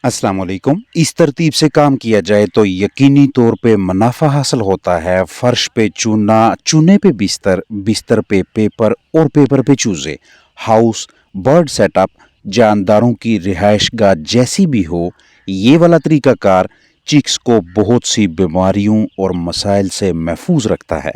अस्सलाम वालेकुम। इस तरतीब से काम किया जाए तो यकीनी तौर पे मुनाफा हासिल होता है। फर्श पे चूना, चूने पे बिस्तर, बिस्तर पे पेपर और पेपर पे चूजे। हाउस, बर्ड सेटअप, जानदारों की रिहाइशगाह जैसी भी हो, ये वाला तरीकाकार चिक्स को बहुत सी बीमारियों और मसाइल से महफूज रखता है।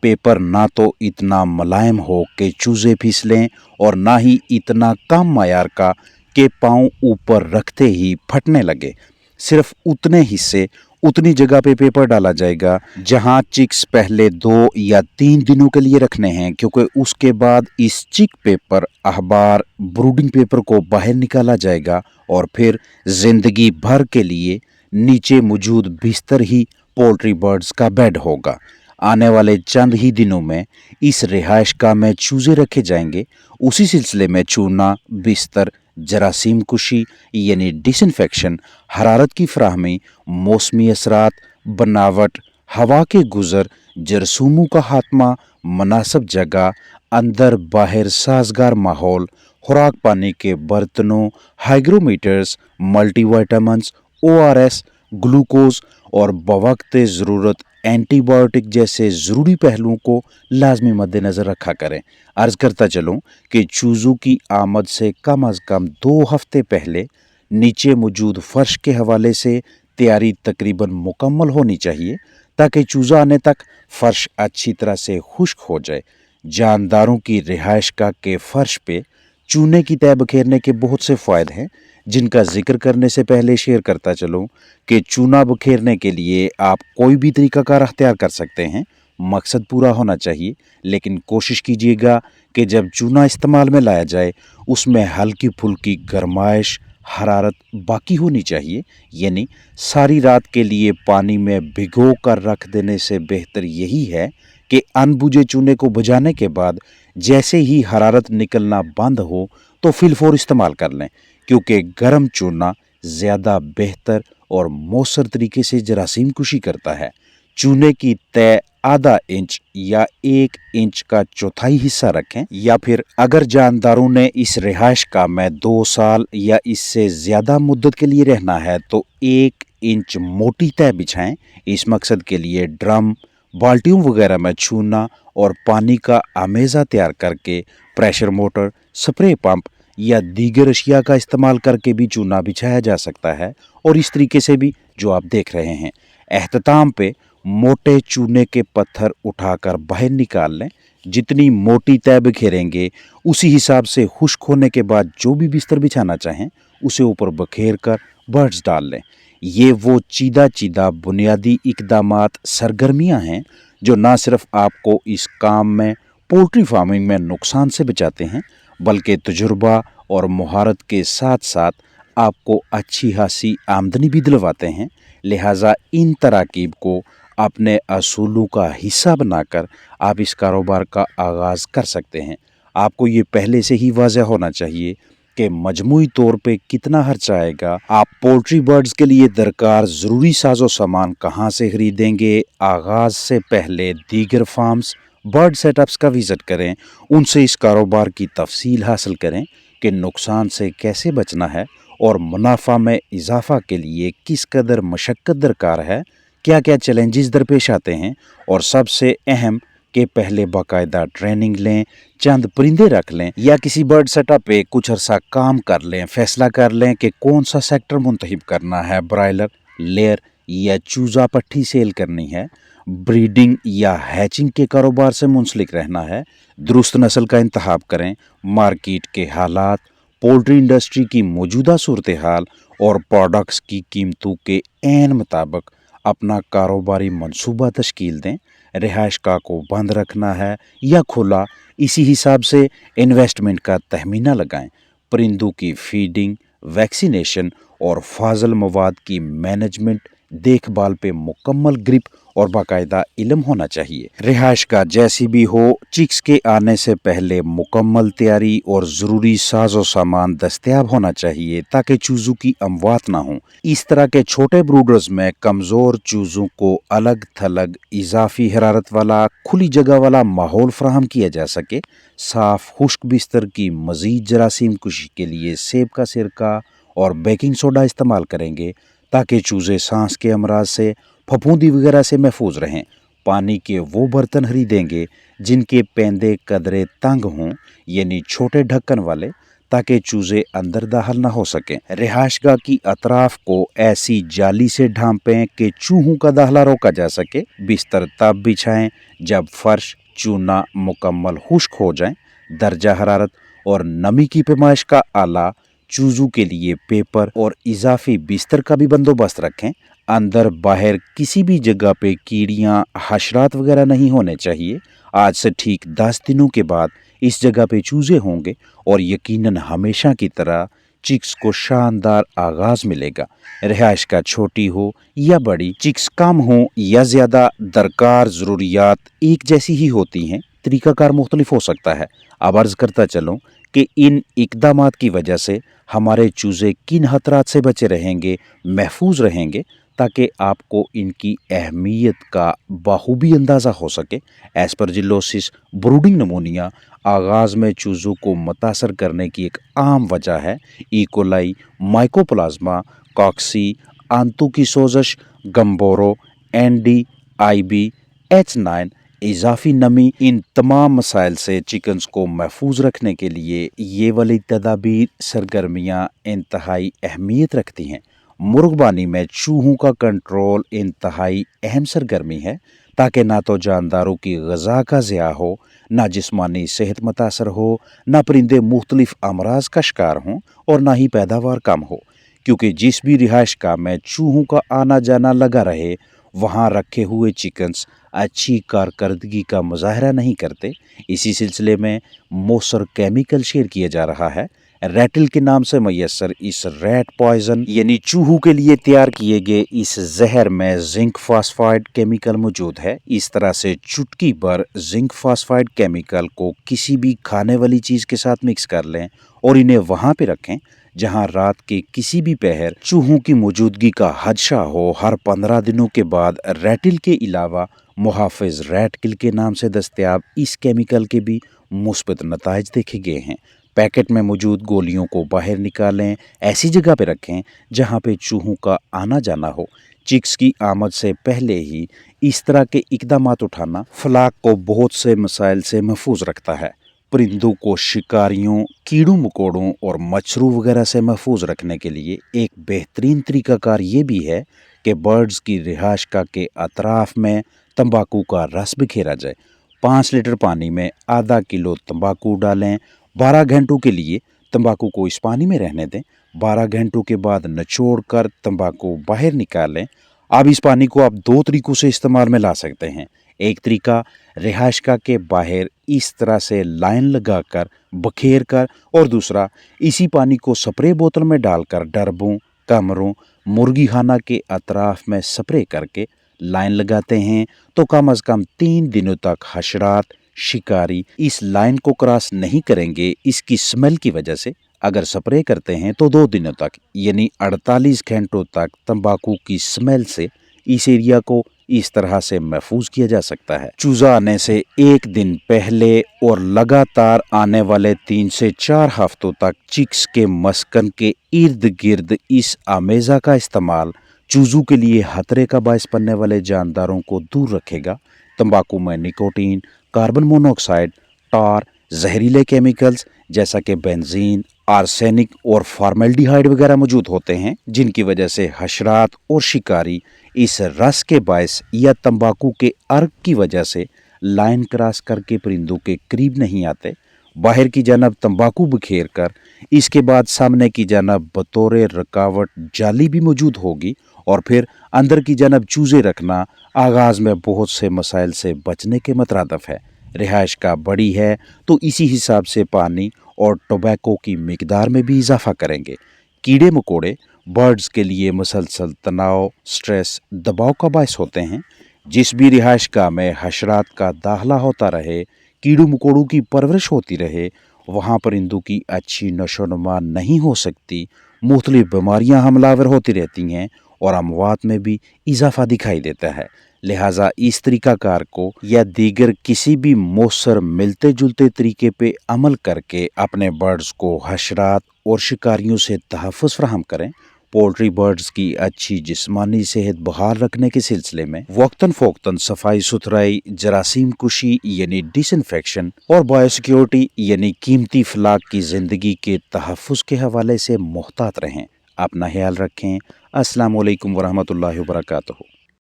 पेपर ना तो इतना मुलायम हो कि चूजे फिसलें और ना ही इतना कम मायार का के पाँव ऊपर रखते ही फटने लगे। सिर्फ उतने हिस्से, उतनी जगह पे पेपर डाला जाएगा जहां चिक्स पहले 2 या 3 दिनों के लिए रखने हैं, क्योंकि उसके बाद इस चिक पेपर, अखबार, ब्रूडिंग पेपर को बाहर निकाला जाएगा और फिर जिंदगी भर के लिए नीचे मौजूद बिस्तर ही पोल्ट्री बर्ड्स का बेड होगा। आने वाले चंद ही दिनों में इस रिहाइशगाह में चूजे रखे जाएंगे। उसी सिलसिले में चूना, बिस्तर, जरासीम कुशी यानी डिसइंफेक्शन, हरारत की फराहमी, मौसमी असरात, बनावट, हवा के गुजर, जरसूमों का खात्मा, मुनासिब जगह, अंदर बाहर साजगार माहौल, खुराक पानी के बर्तनों, हाइग्रोमीटर्स, मल्टीविटामिन्स, ओआरएस, ग्लूकोज और बवक्त ज़रूरत एंटीबायोटिक जैसे ज़रूरी पहलुओं को लाजमी मद्देनज़र रखा करें। अर्ज़ करता चलूँ कि चूज़ों की आमद से कम अज़ कम 2 हफ्ते पहले नीचे मौजूद फ़र्श के हवाले से तैयारी तकरीबन मुकम्मल होनी चाहिए, ताकि चूज़ा आने तक फ़र्श अच्छी तरह से खुश्क हो जाए। जानदारों की रिहाइशगाह के फ़र्श पे चूने की तह बखेरने के बहुत से फ़ायदे हैं, जिनका जिक्र करने से पहले शेयर करता चलूँ कि चूना बखेरने के लिए आप कोई भी तरीकाकार अख्तियार कर सकते हैं। मकसद पूरा होना चाहिए, लेकिन कोशिश कीजिएगा कि जब चूना इस्तेमाल में लाया जाए उसमें हल्की फुल्की गरमाइश, हरारत बाकी होनी चाहिए। यानी सारी रात के लिए पानी में भिगो कर रख देने से बेहतर यही है कि अनबुझे चूने को बुझाने के बाद जैसे ही हरारत निकलना बंद हो तो फिलफोर इस्तेमाल कर लें, क्योंकि गर्म चूना ज़्यादा बेहतर और मौसर तरीके से जरासीम कुशी करता है। चूने की तय आधा इंच या 1 इंच का चौथाई हिस्सा रखें, या फिर अगर जानदारों ने इस रिहाइशगाह में 2 साल या इससे ज़्यादा मुद्दत के लिए रहना है तो 1 इंच मोटी तह बिछाएं। इस मकसद के लिए ड्रम, बाल्टियों वगैरह में चूना और पानी का आमेज़ा तैयार करके प्रेशर मोटर, स्प्रे पंप या दीगर अशिया का इस्तेमाल करके भी चूना बिछाया जा सकता है, और इस तरीके से भी जो आप देख रहे हैं। एहतताम पे मोटे चूने के पत्थर उठाकर बाहर निकाल लें। जितनी मोटी तह बिखेरेंगे उसी हिसाब से खुश्क होने के बाद जो भी बिस्तर बिछाना चाहें उसे ऊपर बखेर कर बर्ड्स डाल लें। ये वो चीदा चीदा बुनियादी इकदामात, सरगर्मियां हैं जो ना सिर्फ आपको इस काम में, पोल्ट्री फार्मिंग में नुकसान से बचाते हैं, बल्कि तजुर्बा और महारत के साथ साथ आपको अच्छी खासी आमदनी भी दिलवाते हैं। लिहाजा इन तराकीब को अपने असूलों का हिस्सा बनाकर आप इस कारोबार का आगाज़ कर सकते हैं। आपको ये पहले से ही वाज़ह होना चाहिए कि मजमूई तौर पे कितना खर्चा आएगा, आप पोल्ट्री बर्ड्स के लिए दरकार ज़रूरी साजो सामान कहाँ से खरीदेंगे। आगाज़ से पहले दीगर फार्म्स, बर्ड सेटअप्स का विज़िट करें, उनसे इस कारोबार की तफसील हासिल करें कि नुकसान से कैसे बचना है और मुनाफा में इजाफा के लिए किस कदर मशक्क़त दरकार है, क्या क्या चैलेंजेस दरपेश आते हैं, और सबसे अहम कि पहले बाकायदा ट्रेनिंग लें, चंद परिंदे रख लें या किसी बर्ड सेटअप पे कुछ अरसा काम कर लें, फैसला कर लें कि कौन सा सेक्टर मुंतखब करना है, ब्रायलर, लेयर या चूज़ा पट्टी सेल करनी है, ब्रीडिंग या हैचिंग के कारोबार से मुंसलिक रहना है। दुरुस्त नस्ल का इंतखाब करें। मार्केट के हालात, पोल्ट्री इंडस्ट्री की मौजूदा सूरत हाल और प्रोडक्ट्स की कीमतों के ऐन मुताबिक अपना कारोबारी मंसूबा तश्कील दें। रिहाइशगाह को बंद रखना है या खुला, इसी हिसाब से इन्वेस्टमेंट का तहमीना लगाएं। परिंदों की फीडिंग, वैक्सीनेशन और फाजल मवाद की मैनेजमेंट, देखभाल पे मुकम्मल ग्रिप और बाकायदा इल्म होना चाहिए। रिहाइशगाह जैसी भी हो, चिक्स के आने से पहले मुकम्मल तैयारी और ज़रूरी साजो सामान दस्तयाब होना चाहिए ताकि चूज़ों की अमवात ना हो। इस तरह के छोटे ब्रूडर्स में कमज़ोर चूज़ों को अलग थलग, इजाफी हरारत वाला, खुली जगह वाला माहौल फराहम किया जा सके। साफ खुश्क बिस्तर की मज़ीद जरासीम कुशी के लिए सेब का सिरका और बेकिंग सोडा इस्तेमाल करेंगे ताकि चूजे सांस के अमराज से, फफूंदी वगैरह से महफूज रहें। पानी के वो बर्तन खरीदेंगे जिनके पेंदे कदरे तंग हों, यानी छोटे ढक्कन वाले, ताकि चूजे अंदर दाखिल न हो सकें। रिहायशगाह की अतराफ को ऐसी जाली से ढांपें कि चूहों का दाखिला रोका जा सके। बिस्तर तब बिछाएं जब फर्श, चूना मुकम्मल खुश्क हो जाएं। दर्जा हरारत और नमी की पैमाइश का आला, चूजों के लिए पेपर और इजाफी बिस्तर का भी बंदोबस्त रखें। अंदर बाहर किसी भी जगह पे कीड़ियाँ, हशरात वगैरह नहीं होने चाहिए। आज से ठीक 10 दिनों के बाद इस जगह पे चूजे होंगे और यकीनन हमेशा की तरह चिक्स को शानदार आगाज मिलेगा। रिहाइश का छोटी हो या बड़ी, चिक्स कम हो या ज्यादा, दरकार ज़रूरियात एक जैसी ही होती हैं, तरीकाकार मुख्तलिफ हो सकता है। अब अर्ज करता चलूँ कि इन इकदामात की वजह से हमारे चूजे किन खतरात से बचे रहेंगे, महफूज रहेंगे, ताकि आपको इनकी अहमियत का बाखूबी अंदाज़ा हो सके। एस्परजिलोसिस ब्रूडिंग नमूनिया आगाज़ में चूज़ों को मुतासर करने की एक आम वजह है। इकोलाई, माइकोप्लाज्मा, कॉक्सी, आंतों की सोजश, गम्बोरो, एनडी, आईबी, H9, इजाफी नमी, इन तमाम मसाइल से चिकन्स को महफूज रखने के लिए ये वाली तदाबीर, सरगर्मियाँ इंतहाई अहमियत रखती हैं। मुर्गबानी में चूहों का कंट्रोल इंतहाई अहम सरगर्मी है, ताकि ना तो जानदारों की ग़िज़ा का ज़िया हो, ना जिस्मानी सेहत मुतासर हो, ना परिंदे मुख्तलिफ अमराज का शिकार हों और ना ही पैदावार कम हो। क्योंकि जिस भी रिहाइशगाह में चूहों का आना जाना लगा रहे, वहाँ रखे हुए चिकन्स अच्छी कारकर्दगी का मुजाहरा नहीं करते। इसी सिलसिले में मौसर केमिकल शेयर किया जा रहा है। रैटिल के नाम से मैसर इस रैट पॉइजन यानी चूहों के लिए तैयार किए गए इस जहर में जिंक फॉस्फाइड केमिकल मौजूद है। इस तरह से चुटकी भर जिंक फॉस्फाइड केमिकल को किसी भी खाने वाली चीज़ के साथ मिक्स कर लें और इन्हें वहाँ पे रखें जहाँ रात के किसी भी पहर चूहों की मौजूदगी का खदशा हो। हर 15 दिनों के बाद रैटिल के अलावा मुहाफिज रैट किल के नाम से दस्तयाब इस केमिकल के भी मुस्बत नताइज देखे गए हैं। पैकेट में मौजूद गोलियों को बाहर निकालें, ऐसी जगह पर रखें जहां पे चूहों का आना जाना हो। चिक्स की आमद से पहले ही इस तरह के इकदामात उठाना फलाक को बहुत से मसाइल से महफूज रखता है। परिंदों को शिकारियों, कीड़ों मकोड़ों और मच्छरों वगैरह से महफूज रखने के लिए एक बेहतरीन तरीकाकार ये भी है कि बर्ड्स की रिहाइशगाह के अतराफ में तंबाकू का रस बिखेरा जाए। 5 लीटर पानी में आधा किलो तंबाकू डालें। 12 घंटों के लिए तंबाकू को इस पानी में रहने दें। 12 घंटों के बाद निचोड़ कर तंबाकू बाहर निकालें। अब इस पानी को आप 2 तरीक़ों से इस्तेमाल में ला सकते हैं। एक तरीका रिहाइशगाह के बाहर इस तरह से लाइन लगाकर बखेर कर, और दूसरा इसी पानी को स्प्रे बोतल में डालकर डरबों, कमरों, मुर्गी खाना के अतराफ में स्प्रे करके लाइन लगाते हैं तो कम अज़ कम 3 दिनों तक हशरात, शिकारी इस लाइन को क्रॉस नहीं करेंगे इसकी स्मेल की वजह से। अगर स्प्रे करते हैं तो 2 दिनों तक यानी 48 घंटों तक तंबाकू की स्मेल से इस एरिया को इस तरह से महफूज किया जा सकता है। चूजा आने से 1 दिन पहले और लगातार आने वाले 3 से 4 हफ्तों तक चिक्स के मस्कन के इर्द गिर्द इस आमेज़ा का इस्तेमाल चूजों के लिए खतरे का बायस बनने वाले जानदारों को दूर रखेगा। तंबाकू में निकोटीन, कार्बन मोनोऑक्साइड, टार, जहरीले केमिकल्स जैसा कि बेंजीन, आर्सेनिक और फॉर्मेल्डिहाइड वगैरह मौजूद होते हैं, जिनकी वजह से हशरात और शिकारी इस रस के बायस या तंबाकू के अर्क की वजह से लाइन क्रॉस करके परिंदों के करीब नहीं आते। बाहर की जानब तंबाकू बिखेर कर इसके बाद सामने की जानब बतौर रुकावट जाली भी मौजूद होगी, और फिर अंदर की जानब चूजे रखना आगाज़ में बहुत से मसाइल से बचने के मतरादफ है। रिहाइशगाह बड़ी है तो इसी हिसाब से पानी और टोबैको की मिकदार में भी इजाफा करेंगे। कीड़े मकोड़े बर्ड्स के लिए मुसलसल तनाव, स्ट्रेस, दबाव का बायस होते हैं। जिस भी रिहाइशगाह में हशरात का दाखिला होता रहे, कीड़ों मकोड़ों की परवरिश होती रहे, वहाँ परिंदों की अच्छी नशोनुमा नहीं हो सकती। मुख्तलिफ बीमारियाँ हमलावर होती रहती हैं और अमवात में भी इजाफा दिखाई देता है। لہٰذا اس طریقہ کار کو یا دیگر کسی بھی مؤثر ملتے جلتے طریقے پہ عمل کر کے اپنے برڈز کو حشرات اور شکاریوں سے تحفظ فراہم کریں۔ پولٹری برڈز کی اچھی جسمانی صحت بحال رکھنے کے سلسلے میں وقتاً فوقتاً صفائی ستھرائی، جراثیم کشی یعنی ڈس انفیکشن اور بایو سیکیورٹی یعنی قیمتی افلاک کی زندگی کے تحفظ کے حوالے سے محتاط رہیں۔ اپنا خیال رکھیں۔ السلام علیکم ورحمۃ اللہ وبرکاتہ۔